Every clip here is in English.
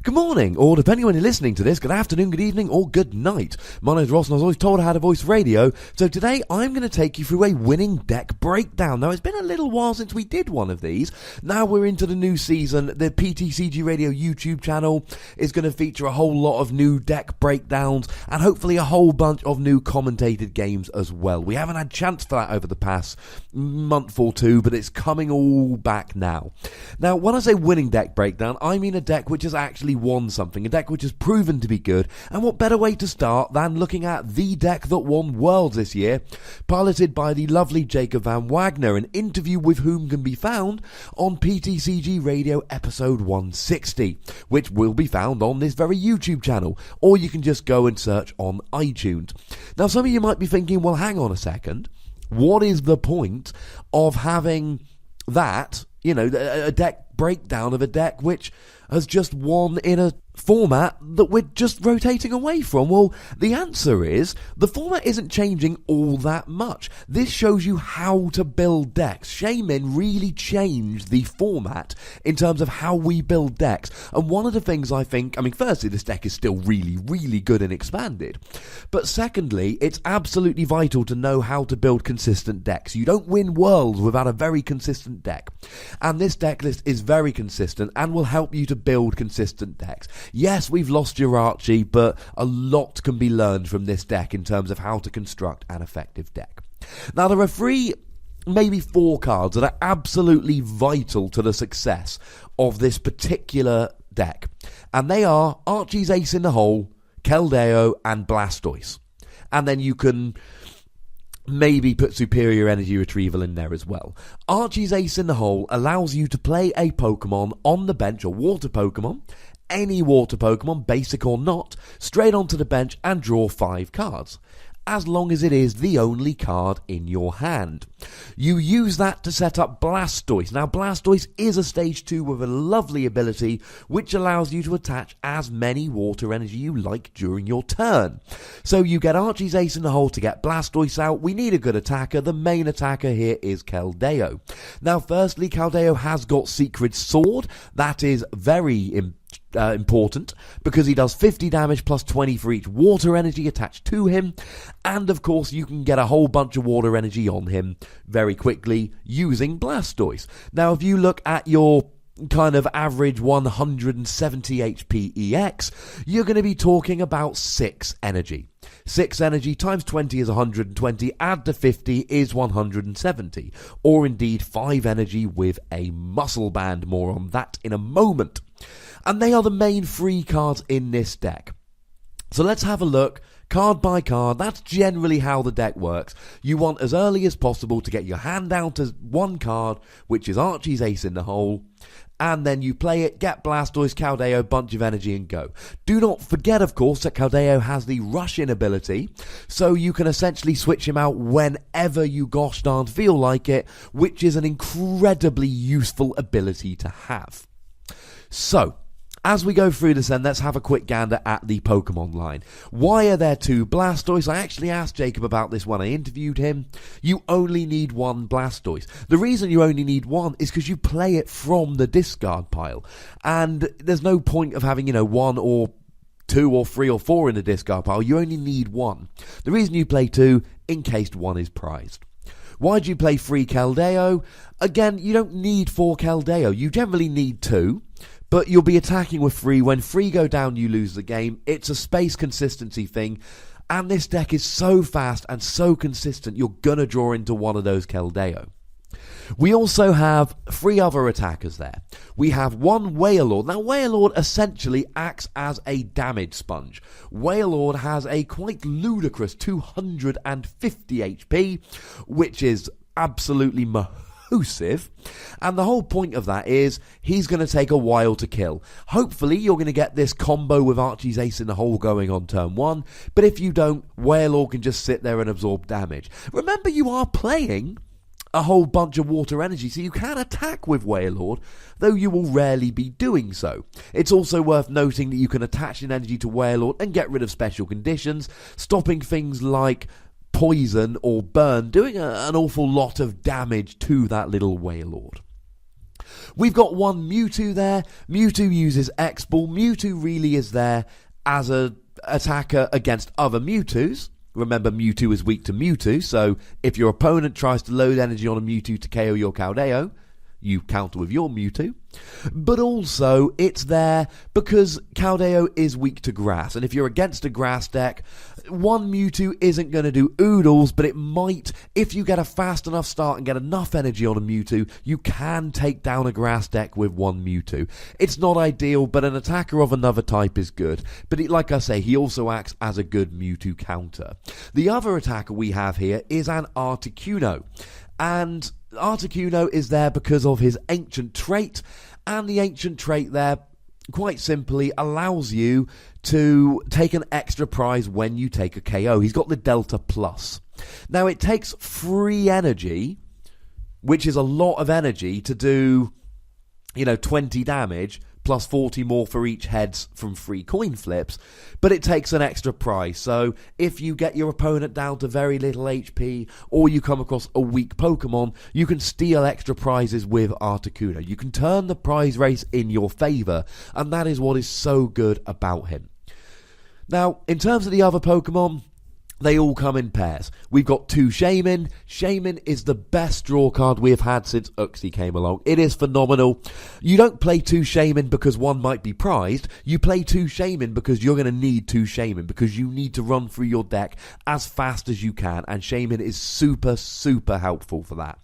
Good morning, or depending on when you're listening to this, good afternoon, good evening, or good night. My name's Ross and I was always told how to voice radio, so today I'm going to take you through a winning deck breakdown. Now, it's been a little while since we did one of these. Now we're into the new season. The PTCGRadio YouTube channel is going to feature a whole lot of new deck breakdowns and hopefully a whole bunch of new commentated games as well. We haven't had a chance for that over the past month or two, but it's coming all back now. Now, when I say winning deck breakdown, I mean a deck which has actually won something, a deck which has proven to be good, and what better way to start than looking at the deck that won Worlds this year, piloted by the lovely Jacob Van Wagner, an interview with whom can be found on PTCG Radio episode 160, which will be found on this very YouTube channel, or you can just go and search on iTunes. Now, some of you might be thinking, well, hang on a second, what is the point of having that, a deck breakdown of a deck which has just won in a format that we're just rotating away from? Well, the answer is the format isn't changing all that much. This shows you how to build decks. Shaymin really changed the format in terms of how we build decks. And one of the things I think, firstly, this deck is still really, really good and expanded. But secondly, it's absolutely vital to know how to build consistent decks. You don't win Worlds without a very consistent deck. And this deck list is very consistent and will help you to build consistent decks. Yes, we've lost Jirachi, but a lot can be learned from this deck in terms of how to construct an effective deck. Now, there are 3, maybe 4 cards that are absolutely vital to the success of this particular deck. And they are Archie's Ace in the Hole, Keldeo, and Blastoise. And then you can maybe put Superior Energy Retrieval in there as well. Archie's Ace in the Hole allows you to play a Pokemon on the bench, a water Pokemon, any water Pokemon, basic or not, straight onto the bench and draw 5 cards, as long as it is the only card in your hand. You use that to set up Blastoise. Now, Blastoise is a stage 2 with a lovely ability which allows you to attach as many water energy you like during your turn. So you get Archie's Ace in the Hole to get Blastoise out. We need a good attacker. The main attacker here is Keldeo. Now, firstly, Keldeo has got Secret Sword. That is very important because he does 50 damage plus 20 for each water energy attached to him, and of course you can get a whole bunch of water energy on him very quickly using Blastoise. Now, if you look at your kind of average 170 HP EX, you're going to be talking about 6 energy. 6 energy times 20 is 120, add to 50 is 170, or indeed 5 energy with a muscle band. More on that in a moment. And they are the main 3 cards in this deck. So let's have a look card by card. That's generally how the deck works. You want as early as possible to get your hand down to 1 card, which is Archie's Ace in the Hole, and then you play it, get Blastoise, Keldeo, bunch of energy and go. Do not forget, of course, that Keldeo has the rush-in ability, so you can essentially switch him out whenever you gosh darn feel like it, which is an incredibly useful ability to have. So, as we go through this then, let's have a quick gander at the Pokemon line. Why are there 2 Blastoise? I actually asked Jacob about this when I interviewed him. You only need 1 Blastoise. The reason you only need 1 is because you play it from the discard pile. And there's no point of having, 1 or 2 or 3 or 4 in the discard pile. You only need 1. The reason you play 2, in case 1 is prized. Why do you play 3 Keldeo? Again, you don't need 4 Keldeo. You generally need 2. But you'll be attacking with 3. When 3 go down, you lose the game. It's a space consistency thing. And this deck is so fast and so consistent, you're going to draw into one of those Keldeo. We also have 3 other attackers there. We have 1 Wailord. Now, Wailord essentially acts as a damage sponge. Wailord has a quite ludicrous 250 HP, which is absolutely massive, and the whole point of that is he's going to take a while to kill. Hopefully you're going to get this combo with Archie's Ace in the Hole going on turn 1, but if you don't, Wailord can just sit there and absorb damage. Remember, you are playing a whole bunch of water energy, so you can attack with Wailord, though you will rarely be doing so. It's also worth noting that you can attach an energy to Wailord and get rid of special conditions, stopping things like poison or burn, doing an awful lot of damage to that little Wailord. We've got one Mewtwo there. Mewtwo uses X-Ball. Mewtwo really is there as an attacker against other Mewtwo's. Remember, Mewtwo is weak to Mewtwo, so if your opponent tries to load energy on a Mewtwo to KO your Keldeo, you counter with your Mewtwo. But also, it's there because Keldeo is weak to grass, and if you're against a grass deck, one Mewtwo isn't going to do oodles, but it might. If you get a fast enough start and get enough energy on a Mewtwo, you can take down a grass deck with one Mewtwo. It's not ideal, but an attacker of another type is good. But like I say, he also acts as a good Mewtwo counter. The other attacker we have here is an Articuno. And Articuno is there because of his ancient trait, and the ancient trait there, quite simply, allows you to take an extra prize when you take a KO. He's got the Delta Plus. Now, it takes 3 energy, which is a lot of energy, to do, 20 damage, plus 40 more for each heads from 3 coin flips, but it takes an extra prize. So if you get your opponent down to very little HP, or you come across a weak Pokemon, you can steal extra prizes with Articuno. You can turn the prize race in your favour, and that is what is so good about him. Now, in terms of the other Pokemon, they all come in pairs. We've got 2 Shaymin. Shaymin is the best draw card we have had since Uxie came along. It is phenomenal. You don't play 2 Shaymin because one might be prized. You play 2 Shaymin because you're going to need 2 Shaymin, because you need to run through your deck as fast as you can, and Shaymin is super, super helpful for that.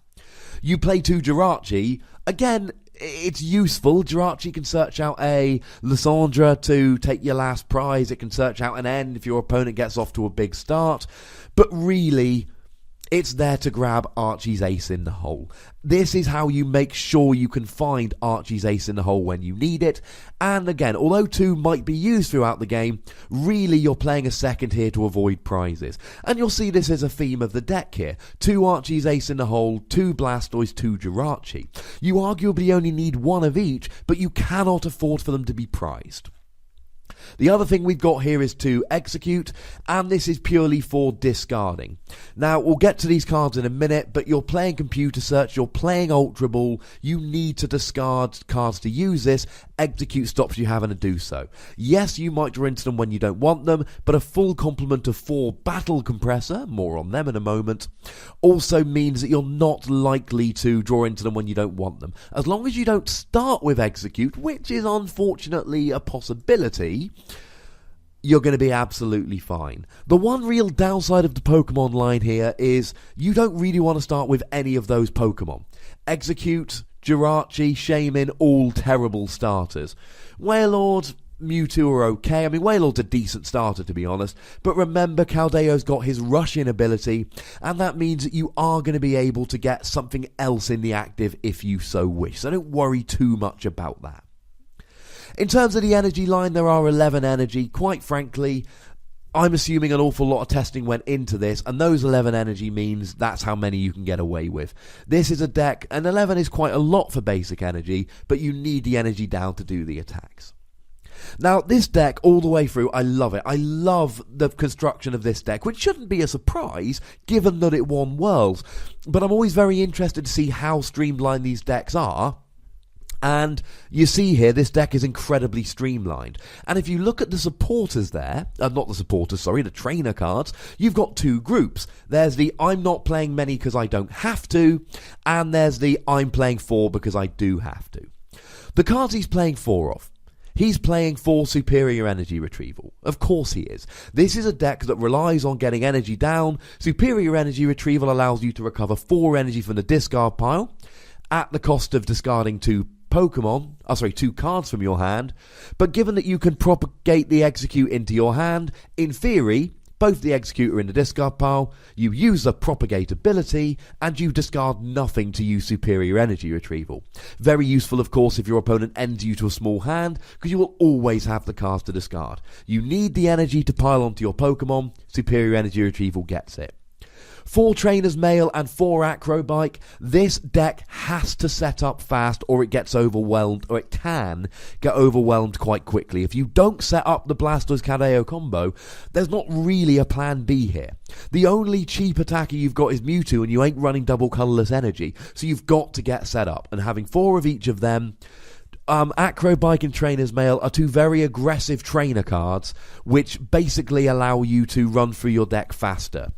You play 2 Jirachi. Again, it's useful. Jirachi can search out a Lysandra to take your last prize. It can search out an end if your opponent gets off to a big start. But really, it's there to grab Archie's ace in the hole. This is how you make sure you can find Archie's ace in the hole when you need it. And again, although 2 might be used throughout the game, really you're playing a second here to avoid prizes. And you'll see this as a theme of the deck here. 2 Archie's ace in the hole, 2 Blastoise, 2 Jirachi. You arguably only need 1 of each, but you cannot afford for them to be prized. The other thing we've got here is 2 Execute, and this is purely for discarding. Now, we'll get to these cards in a minute, but you're playing Computer Search, you're playing Ultra Ball, you need to discard cards to use this. Execute stops you having to do so. Yes, you might draw into them when you don't want them, but a full complement of 4 Battle Compressor, more on them in a moment, also means that you're not likely to draw into them when you don't want them. As long as you don't start with Execute, which is unfortunately a possibility, you're going to be absolutely fine. The one real downside of the Pokemon line here is you don't really want to start with any of those Pokemon. Execute, Jirachi, Shaymin, all terrible starters. Wailord, Mewtwo are okay. I mean, Wailord's a decent starter, to be honest. But remember, Keldeo's got his rush-in ability, and that means that you are going to be able to get something else in the active if you so wish. So don't worry too much about that. In terms of the energy line, there are 11 energy. Quite frankly, I'm assuming an awful lot of testing went into this, and those 11 energy means that's how many you can get away with. This is a deck, and 11 is quite a lot for basic energy, but you need the energy down to do the attacks. Now, this deck, all the way through, I love it. I love the construction of this deck, which shouldn't be a surprise, given that it won Worlds. But I'm always very interested to see how streamlined these decks are. And you see here, this deck is incredibly streamlined. And if you look at the supporters there, the trainer cards, you've got 2 groups. There's the I'm not playing many because I don't have to, and there's the I'm playing 4 because I do have to. The cards he's playing 4 of. He's playing for Superior Energy Retrieval. Of course he is. This is a deck that relies on getting energy down. Superior Energy Retrieval allows you to recover 4 energy from the discard pile at the cost of discarding 2 cards from your hand, but given that you can propagate the Execute into your hand, in theory, both the Execute are in the discard pile, you use the Propagate ability, and you discard nothing to use Superior Energy Retrieval. Very useful, of course, if your opponent ends you to a small hand, because you will always have the cards to discard. You need the energy to pile onto your Pokemon, Superior Energy Retrieval gets it. 4 Trainers Mail and 4 Acrobike. This deck has to set up fast or it gets overwhelmed, or it can get overwhelmed quite quickly. If you don't set up the Blastoise Keldeo combo, there's not really a plan B here. The only cheap attacker you've got is Mewtwo, and you ain't running double colourless energy, so you've got to get set up. And having 4 of each of them, Acrobike and Trainer's Mail are 2 very aggressive trainer cards, which basically allow you to run through your deck faster.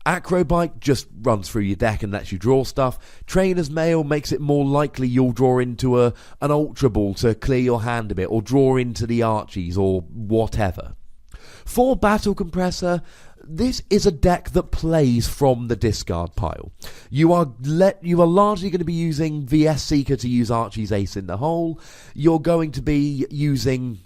Acrobike just runs through your deck and lets you draw stuff. Trainer's Mail makes it more likely you'll draw into an Ultra Ball to clear your hand a bit, or draw into the Archies, or whatever. For Battle Compressor, this is a deck that plays from the discard pile. You are largely going to be using VS Seeker to use Archie's Ace in the Hole. You're going to be using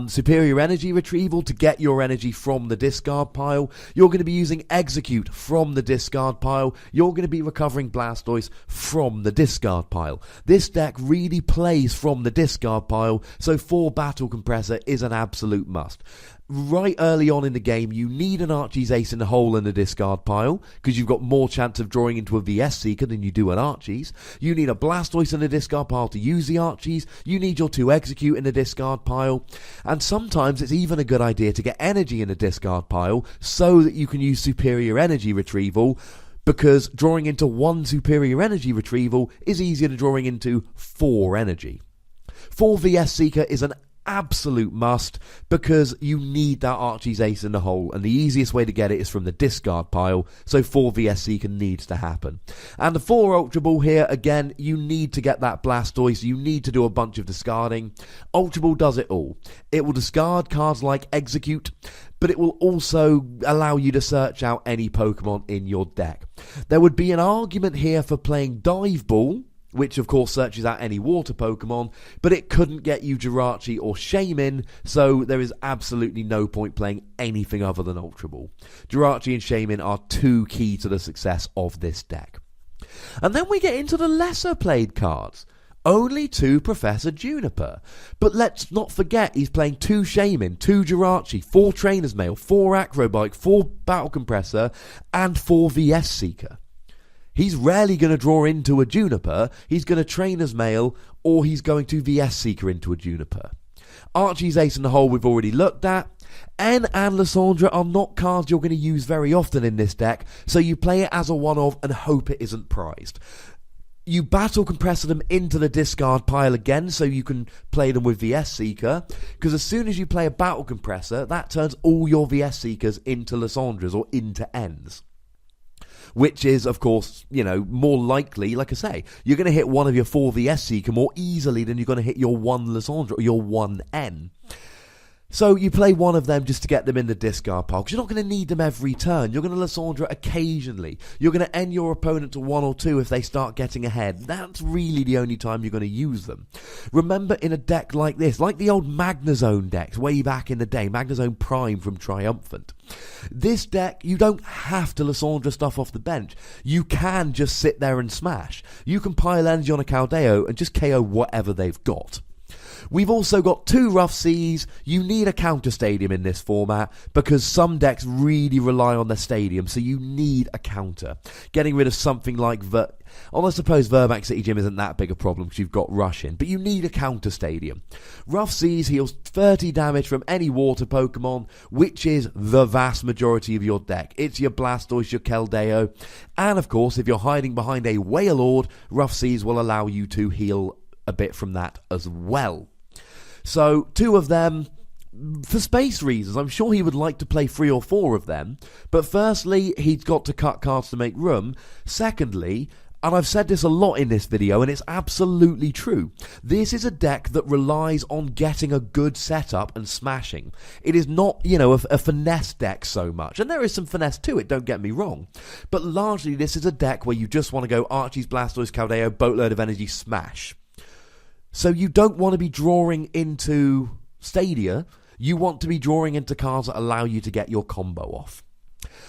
Superior Energy Retrieval to get your energy from the discard pile. You're going to be using Execute from the discard pile. You're going to be recovering Blastoise from the discard pile. This deck really plays from the discard pile, so 4 Battle Compressor is an absolute must. Right early on in the game, you need an Archie's Ace in the Hole in the discard pile, because you've got more chance of drawing into a VS Seeker than you do an Archie's. You need a Blastoise in the discard pile to use the Archie's. You need your 2 Execute in the discard pile. And sometimes it's even a good idea to get energy in the discard pile so that you can use Superior Energy Retrieval, because drawing into 1 Superior Energy Retrieval is easier than drawing into 4 energy. 4 VS Seeker is an absolute must, because you need that Archie's Ace in the Hole, and the easiest way to get it is from the discard pile, so 4 VS Seeker needs to happen. And the 4 Ultra Ball here, again, you need to get that Blastoise, you need to do a bunch of discarding. Ultra Ball does it all. It will discard cards like Execute, but it will also allow you to search out any Pokemon in your deck. There would be an argument here for playing Dive Ball, which of course searches out any water Pokemon, but it couldn't get you Jirachi or Shaymin, so there is absolutely no point playing anything other than Ultra Ball. Jirachi and Shaymin are 2 key to the success of this deck. And then we get into the lesser played cards. Only 2 Professor Juniper. But let's not forget he's playing 2 Shaymin, 2 Jirachi, 4 Trainer's Mail, 4 Acrobike, 4 Battle Compressor, and 4 VS Seeker. He's rarely going to draw into a Juniper. He's going to Trainer's Mail, or he's going to VS Seeker into a Juniper. Archie's Ace in the Hole we've already looked at. N and Lysandra are not cards you're going to use very often in this deck, so you play it as a one-off and hope it isn't prized. You Battle Compressor them into the discard pile again, so you can play them with VS Seeker, because as soon as you play a Battle Compressor, that turns all your VS Seekers into Lysandras or into Ns. Which is, of course, more likely, like I say, you're going to hit one of your 4 VS Seeker more easily than you're going to hit your 1 Lysandra or your 1 N. So you play one of them just to get them in the discard pile, because you're not going to need them every turn. You're going to Lysandra occasionally. You're going to end your opponent to 1 or 2 if they start getting ahead. That's really the only time you're going to use them. Remember, in a deck like this, like the old Magnezone decks way back in the day, Magnezone Prime from Triumphant, this deck, you don't have to Lysandra stuff off the bench. You can just sit there and smash. You can pile energy on a Keldeo and just KO whatever they've got. We've also got 2 Rough Seas. You need a counter stadium in this format because some decks really rely on their stadium, so you need a counter. Getting rid of something like I suppose Vermac City Gym isn't that big a problem because you've got Rush in, but you need a counter stadium. Rough Seas heals 30 damage from any water Pokemon, which is the vast majority of your deck. It's your Blastoise, your Keldeo, and of course, if you're hiding behind a Wailord, Rough Seas will allow you to heal a bit from that as well. So 2 of them, for space reasons, I'm sure he would like to play 3 or 4 of them, but firstly, he's got to cut cards to make room. Secondly, and I've said this a lot in this video, and it's absolutely true, this is a deck that relies on getting a good setup and smashing. It is not, a finesse deck so much, and there is some finesse to it, don't get me wrong, but largely this is a deck where you just want to go Archie's, Blastoise, Keldeo, boatload of energy, smash. So you don't want to be drawing into Stadia, you want to be drawing into cards that allow you to get your combo off.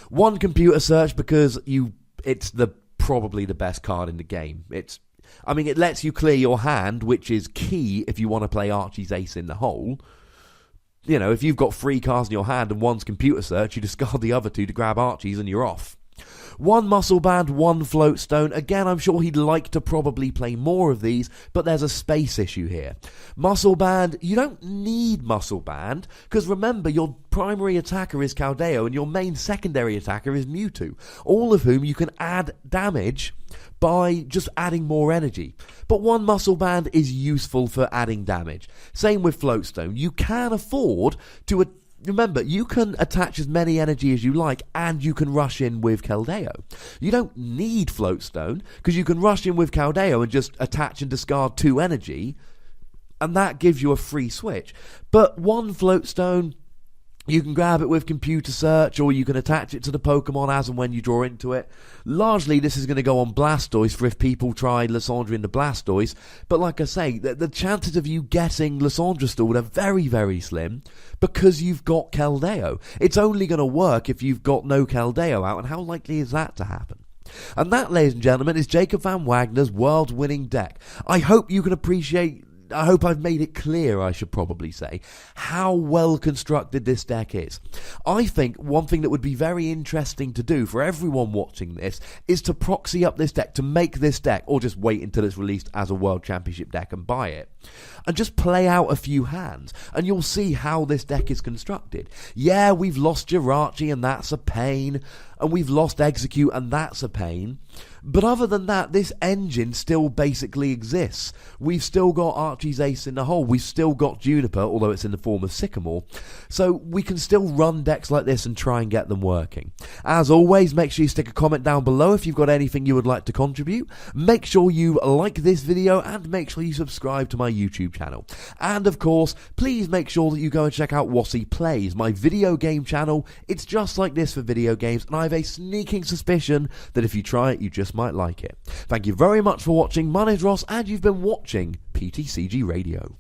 1 Computer Search because it's probably the best card in the game. It lets you clear your hand, which is key if you want to play Archie's Ace in the Hole. If you've got 3 cards in your hand and 1's Computer Search, you discard the other 2 to grab Archie's and you're off. One Muscle Band, one Float Stone. Again, I'm sure he'd like to probably play more of these, but there's a space issue here. Muscle Band, you don't need Muscle Band, because remember, your primary attacker is Keldeo, and your main secondary attacker is Mewtwo, all of whom you can add damage by just adding more energy. But one Muscle Band is useful for adding damage. Same with Float Stone. You can afford to... Remember, you can attach as many energy as you like, and you can rush in with Keldeo. You don't need Float Stone, because you can rush in with Keldeo and just attach and discard 2 energy, and that gives you a free switch. But one Float Stone, you can grab it with computer search, or you can attach it to the Pokemon as and when you draw into it. Largely, this is going to go on Blastoise for if people try Lysandre into Blastoise. But like I say, the chances of you getting Lysandre stalled are very, very slim because you've got Keldeo. It's only going to work if you've got no Keldeo out, and how likely is that to happen? And that, ladies and gentlemen, is Jacob Van Wagner's world-winning deck. I hope you can appreciate... I hope I've made it clear, I should probably say, how well constructed this deck is. I think one thing that would be very interesting to do for everyone watching this is to proxy up this deck, to make this deck, or just wait until it's released as a World Championship deck and buy it, and just play out a few hands, and you'll see how this deck is constructed. Yeah, we've lost Jirachi, and that's a pain, and we've lost Execute, and that's a pain. But other than that, this engine still basically exists. We've still got Archie's Ace in the hole. We've still got Juniper, although it's in the form of Sycamore. So we can still run decks like this and try and get them working. As always, make sure you stick a comment down below if you've got anything you would like to contribute. Make sure you like this video and make sure you subscribe to my YouTube channel. And of course, please make sure that you go and check out Wassy Plays, my video game channel. It's just like this for video games, and I have a sneaking suspicion that if you try it, you just might like it. Thank you very much for watching. My name's Ross, and you've been watching PTCG Radio.